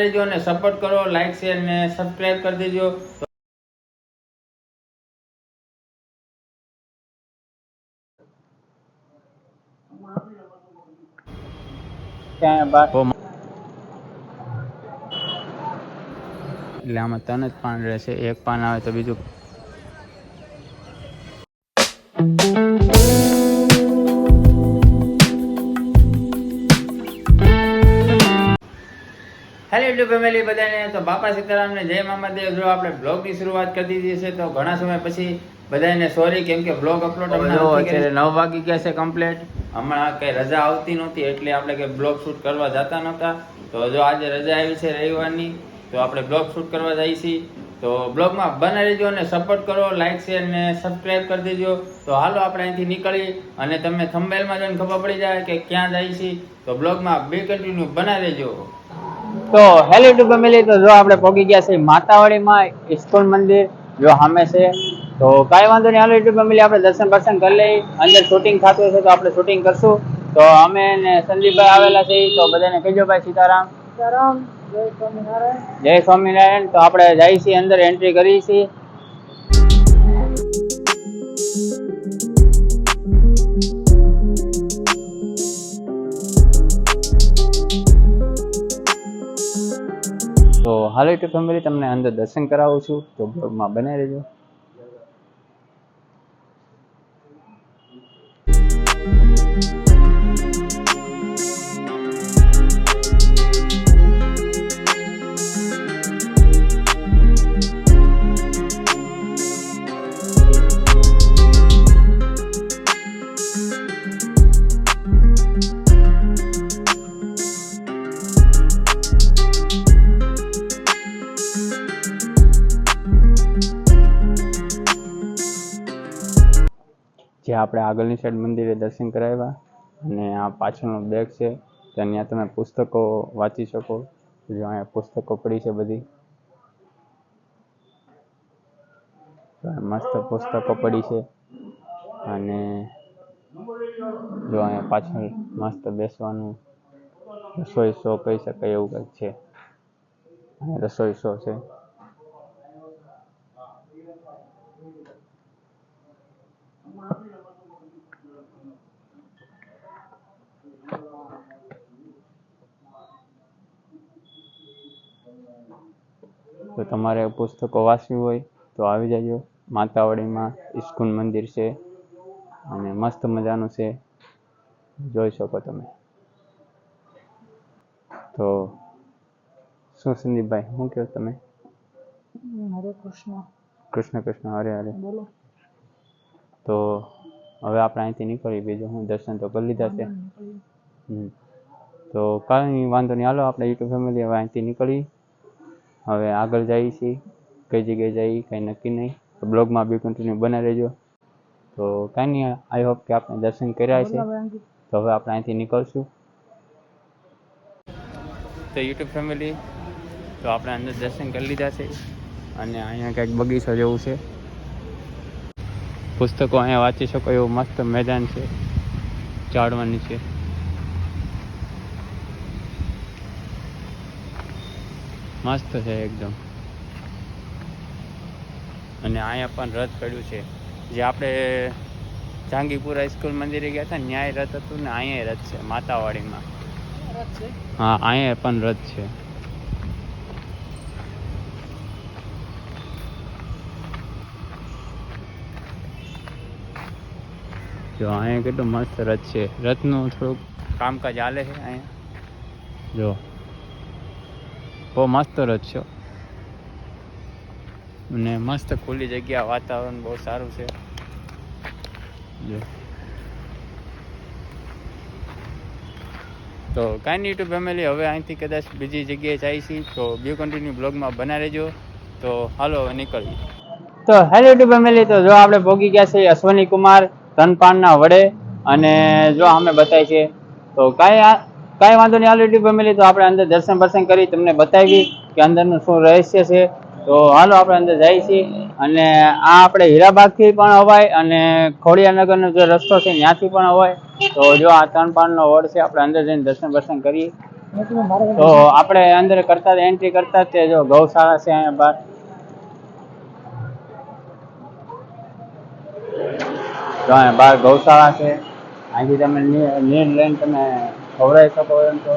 રહેજો અને સપોર્ટ કરો, લાઈક શેર ને સબસ્ક્રાઇબ કરી દેજો. એટલે આમાં 3 જ પાન રહેશે, એક પાન આવે તો બીજું. હેલો યુટ્યુબ ફેમિલી બધાને, તો બાપા સીતારામને જય મામાદેવ. જો આપણે બ્લોગની શરૂઆત કરી દીધી છે તો ઘણા સમય પછી બધાને સોરી, કેમ કે બ્લોગ અપલોડ અત્યારે 9 વાગી ગયા છે કમ્પ્લીટ. હમણાં કઈ રજા આવતી નહોતી એટલે આપણે કઈ બ્લોગ શૂટ કરવા જતા નહોતા. તો જો આજે રજા આવી છે રવિવારની, તો આપણે બ્લોગ શૂટ કરવા જઈએ છીએ. તો બ્લોગમાં બને રહેજો અને સપોર્ટ કરો, લાઈક શેર ને સબસ્ક્રાઇબ કરી દેજો. તો હાલો આપણે અહીંથી નીકળી અને તમને થંબનેલમાં જોઈને ખબર પડી જાય કે ક્યાં જાય છે. તો બ્લોગમાં બે કન્ટિન્યુ બનાવી રહેજો. તો હેલો યુટ્યુબ ફેમિલી, તો જો આપણે પહોંચી ગયા છે માતાવાડીમાં, ઇસ્કોન મંદિર જો સામે છે. તો કાંઈ વાંધો નહીં, હાલો યુટ્યુબ ફેમિલી આપણે દર્શન કરી લઈ. અંદર શૂટિંગ થતું હશે તો આપણે શૂટિંગ કરશું. તો અમે ને સંદીપભાઈ આવેલા છે, તો બધાને કહેજો ભાઈ સીતારામ. સીતારામ, જય સ્વામિનારાયણ. જય સ્વામિનારાયણ. તો આપણે જઈએ છીએ અંદર, એન્ટ્રી કરીએ છીએ. તો હાલો યુટ્યુબ ફેમિલી, તમને અંદર દર્શન કરાવું છું, તો બ્લોગમાં બને રહેજો. જે આપણે આગળની સાઈડ મંદિરે દર્શન કરાવ્યા, અને આ પાછળનો બેગ છે ત્યાં તમે પુસ્તકો વાંચી શકો. જો અહીંયા પુસ્તકો પડી છે બધી, મસ્ત પુસ્તકો પડી છે. અને જો અહીંયા પાછળ મસ્ત બેસવાનું રસોઈ શો કહી શકાય એવું કંઈક છે. અહીંયા રસોઈ શો છે. તો તમારે પુસ્તકો વાંચવી હોય તો આવી જાજો. માતાવાડીમાં ઇસ્કોન મંદિર છે અને મસ્ત મજાનું છે, જોઈ શકો તમે. તો શું સંદીપભાઈ, શું કહો તમે? હરે કૃષ્ણ. કૃષ્ણ કૃષ્ણ હરે હરે. બોલો. તો હવે આપણે અહીંથી નીકળી, બીજું હું દર્શન તો કરી લીધા છે. તો કાંઈ વાંધો નહીં, હાલો આપણે યુટ્યુબ ફેમિલી હવે અહીંથી નીકળી. હવે આગળ જઈએ છીએ, કઈ જગ્યાએ જઈએ કંઈ નક્કી નહીં. તો બ્લોગમાં બી કન્ટિન્યુ બના રહેજો. તો કાંઈ નહીં, આઈ હોપ કે આપણે દર્શન કર્યા છે. તો હવે આપણે અહીંથી નીકળશું. તો યુટ્યુબ ફેમિલી, તો આપણે અંદર દર્શન કરી લીધા છે અને અહીંયા કંઈક બગીચો જેવું છે. પુસ્તકો અહીંયા વાંચી શકો એવું મસ્ત મેદાન છે, ઝાડવા નીચે. મસ્ત છે એકદમ. અને અહીંયા પણ રથ પડ્યું છે, જે આપણે જાંગીપુરા સ્કૂલ મંદિરે ગયા હતા ન્યાય રથ હતું ને, અહીંયા રથ છે માતાવાડીમાં. હા, અહીંયા પણ રથ છે. જો અહીંયા કેટલું મસ્ત રથ છે. રથનું થોડુંક કામકાજ ચાલે છે અહીંયા. જો બહુ મસ્ત રથ છે અને મસ્ત ખુલ્લી જગ્યા, વાતાવરણ બહુ સારું છે. જો તો કાંઈ નહીં યુટ્યુબ ફેમિલી, હવે અહીંથી કદાચ બીજી જગ્યાએ જાય છે, તો બે કન્ટિન્યુ બ્લોગમાં બના રહેજો. તો હાલો હવે નીકળીએ. તો હેલો યુટ્યુબ ફેમિલી, તો જો આપણે પહોંચી ગયા છે અશ્વની કુમાર તનપાનના વડે, અને જો અમે બતાવી છે. તો કાંઈ વાંધો નહીં, હાલો યુટ્યુબ ફેમિલી, તો આપણે અંદર દર્શન કરી તમને બતાવી કે અંદરનું શું રહસ્ય છે. તો હાલો આપણે અંદર જઈએ છીએ. અને આ આપણે હીરાબાગથી પણ અવાય અને ખોડિયાનગરનો જે રસ્તો છે ત્યાંથી પણ અવાય. તો જો આ તનપાનનો વડ છે, આપણે અંદર જઈને દર્શન કરીએ. તો આપણે અંદર કરતા એન્ટ્રી કરતા જ તે જો ગૌશાળા છે અહીંયા બહાર. તો અહીંયા બહાર ગૌશાળા છે. અહીંથી તમે નીર લઈને તમે ખવડાવી શકો એમ છો.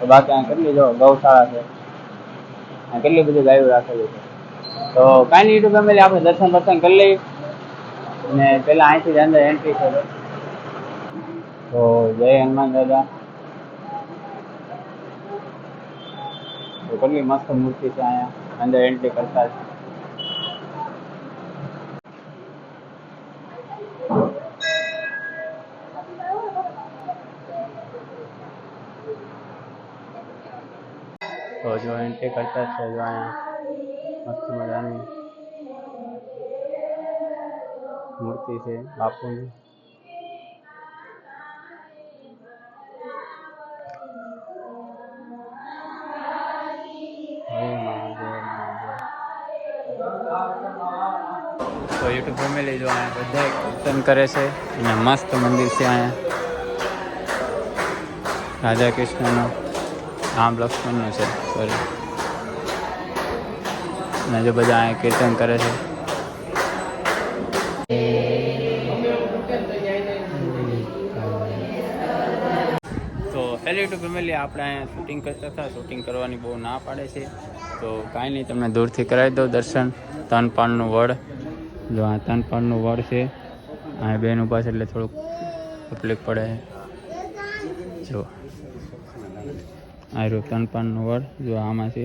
તો બાકી અહીંયા કેટલી જો ગૌશાળા છે, અહીંયા કેટલી બધી ગાયો રાખેલી છે. તો કાંઈ નહીં યુટ્યુબ ફેમિલી, આપણે દર્શન બર્શન કરી લઈએ અને પેલા અહીંથી જ અંદર એન્ટ્રી છે. તો જય હનુમાન દાદા. તો કેટલી મસ્ત મૂર્તિ છે અહીંયા અંદર એન્ટ્રી કરતા જ. તો જો એન્ટ્રી કરતા છે, જો અહીંયા મસ્ત મજાની મૂર્તિ છે બાપુની. તો યુટ્યુબ ફેમિલી જો અહીંયા બધા કીર્તન કરે છે અને મસ્ત મંદિર છે અહીંયા. રાધા કૃષ્ણનું, રામ લક્ષ્મણનું છે, સોરી. અને જો બધા અહીંયા કીર્તન કરે છે. તો હેલો યુટ્યુબ ફેમિલી, આપણે અહીંયા શૂટિંગ કરતા હતા. શૂટિંગ કરવાની બહુ ના પાડે છે, તો કાંઈ નહીં, તમને દૂરથી કરાવી દઉં દર્શન. તનપાળનું વડ, જો આ તનપાળનું વડ છે. અહીંયા બેન ઊભા છે એટલે થોડુંક તકલીફ પડે. જો આ રહ્યું તનપાળનું વડ, જો આમાં છે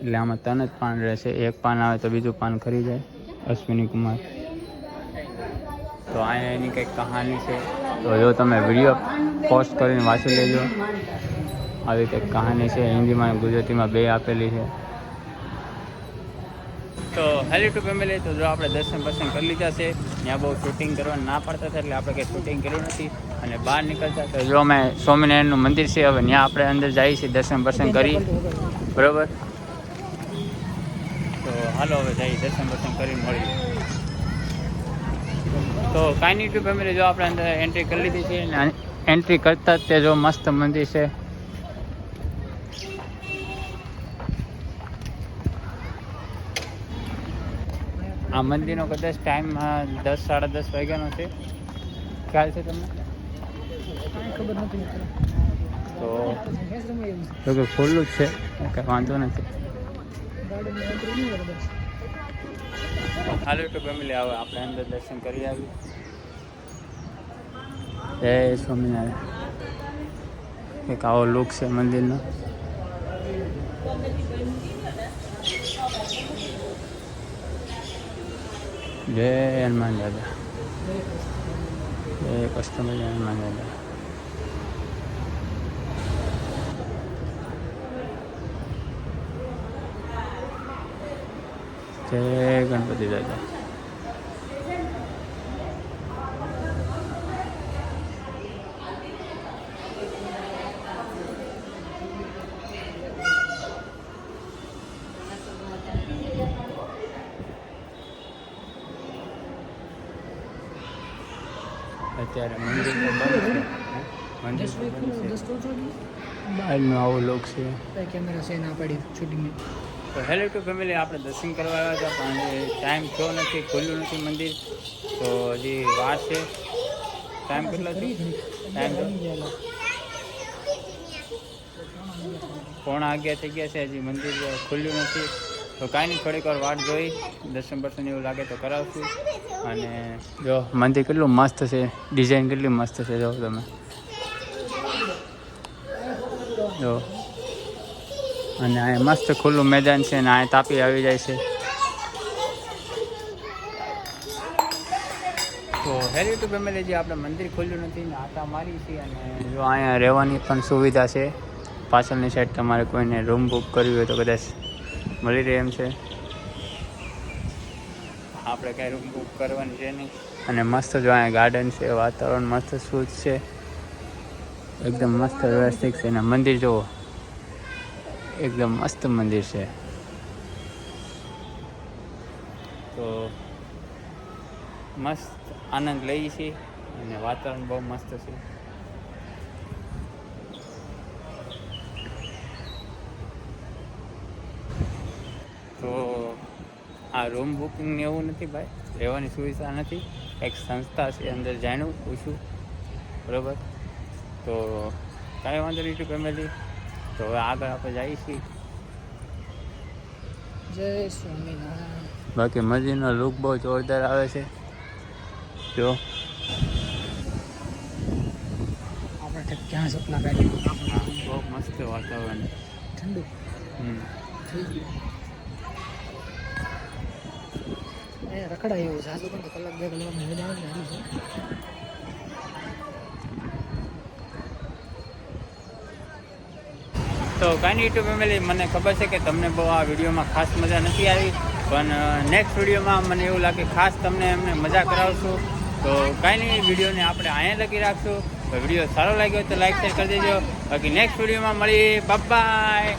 એટલે આમાં તન જ પાન રહેશે. એક પાન આવે તો બીજું પાન ખરી જાય. અશ્વિની કુમાર. તો અહીંયા એની કંઈક કહાની છે, તો જો તમે વિડીયો પોસ્ટ કરીને વાંચી લેજો. આવી કંઈક કહાની છે, હિન્દીમાં અને ગુજરાતીમાં બે આપેલી છે. તો હેલો ટુ ફેમિલી, તો જો આપણે દર્શન બર્શન કરી લીધા છે. ત્યાં બહુ શૂટિંગ કરવાનું ના પાડતા હતા એટલે આપણે કંઈ શૂટિંગ કરી નથી અને બહાર નીકળતા. તો જો અમે સ્વામિનારાયણનું મંદિર છે, હવે ત્યાં આપણે અંદર જઈએ છીએ દર્શન બર્શન કરી, બરાબર. તો હાલો હવે જઈએ દર્શન બર્શન કરીને મળીએ. તો કાંઈ નહીં ટુ ફેમિલી, જો આપણે અંદર એન્ટ્રી કરી લીધી છે અને એન્ટ્રી કરતાં જ તે જો મસ્ત મંદિર છે. આ મંદિરનો કદાચ ટાઈમ 10 સાડા 10 વાગ્યાનો છે, ખ્યાલ છે તમને? તો કે ખુલ્લું જ છે, કંઈ વાંધો નથી. હાલો ટુ ફેમિલી, આવે આપણે અંદર દર્શન કરી આવીએ. જય સ્વામિનારાયણ. એક આવો લુક છે મંદિરનો. જય હનુમાન દાદા, જય કસ્ટમર હનુમાન દાદા. જય ગણપતિ દાદા. અત્યારે મંદિર તો બંધ છે, મંદિર તો બંધ છે. બહારનો આવો લોક છે. કેમેરા છે ના પડી શૂટિંગની. તો હેલો ટુ ફેમિલી, આપણે દર્શન કરવા આવ્યા હતા પણ ટાઈમ થયો નથી, ખુલ્લું નથી મંદિર. તો હજી વાર છે. ટાઈમ કેટલો છે? ટાઈમ 11:15 થઈ ગયા છે, હજી મંદિર ખુલ્લું નથી. તો કાંઈ નહીં, થોડીક વાર વાટ જોઈ, દર્શન બર્શન એવું લાગે તો કરાવશું. અને જો મંદિર કેટલું મસ્ત છે, ડિઝાઇન કેટલી મસ્ત છે, જો તમે જો. અને અહીંયા મસ્ત ખુલ્લું મેદાન છે અને અહીંયા તાપી આવી જાય છે. તો હેલો ટુ ફેમિલી, જે આપણે મંદિર ખુલ્લું નથી ને આટા મારી છે. અને જો અહીંયા રહેવાની પણ સુવિધા છે. પાછળની સાઈડ તમારે કોઈને રૂમ બુક કરવી હોય તો કદાચ મળી રહે એમ છે. આપણે કાંઈ રૂમ બુક કરવાની છે નહીં. અને મસ્ત જો અહીંયા ગાર્ડન છે, વાતાવરણ મસ્ત શુદ્ધ છે, એકદમ મસ્ત વ્યવસ્થિત છે. અને મંદિર જુઓ, એકદમ મસ્ત મંદિર છે. તો મસ્ત આનંદ લઈએ છીએ અને વાતાવરણ બહુ મસ્ત છે. આ રૂમ બુકિંગ ને એવું નથી ભાઈ, રહેવાની સુવિધા નથી. એક સંસ્થા છે, અંદર જાણ્યું પૂછ્યું બરાબર. તો કાંઈ વાંધો નહીં ફેમિલી. તો હવે આગળ આપણે જઈએ છીએ. જય સ્વામિનારાયણ. બાકી મંદિરનો લુક બહુ જોરદાર આવે છે. જો આપણે તો ક્યાં સપના કાઢી બહુ મસ્ત વાતાવરણ. ઠંડુ થઈ ગયું. અહીંયા રખડાય એવું સાચું પણ તો કલાક 2 કલાકની મજા આવે ને છે. તો કાંઈ યુટ્યુબ ફેમિલી, મને ખબર છે કે તમને બહુ આ વિડીયોમાં ખાસ મજા નથી આવી, પણ નેક્સ્ટ વિડીયોમાં મને એવું લાગે ખાસ તમને એમને મજા કરાવશું. તો કાંઈ નહીં, વિડીયોને આપણે અહીંયા લગી રાખશું. તો વિડીયો સારો લાગ્યો તો લાઈક શેર કરી દેજો. બાકી નેક્સ્ટ વિડીયોમાં મળીએ. બાય.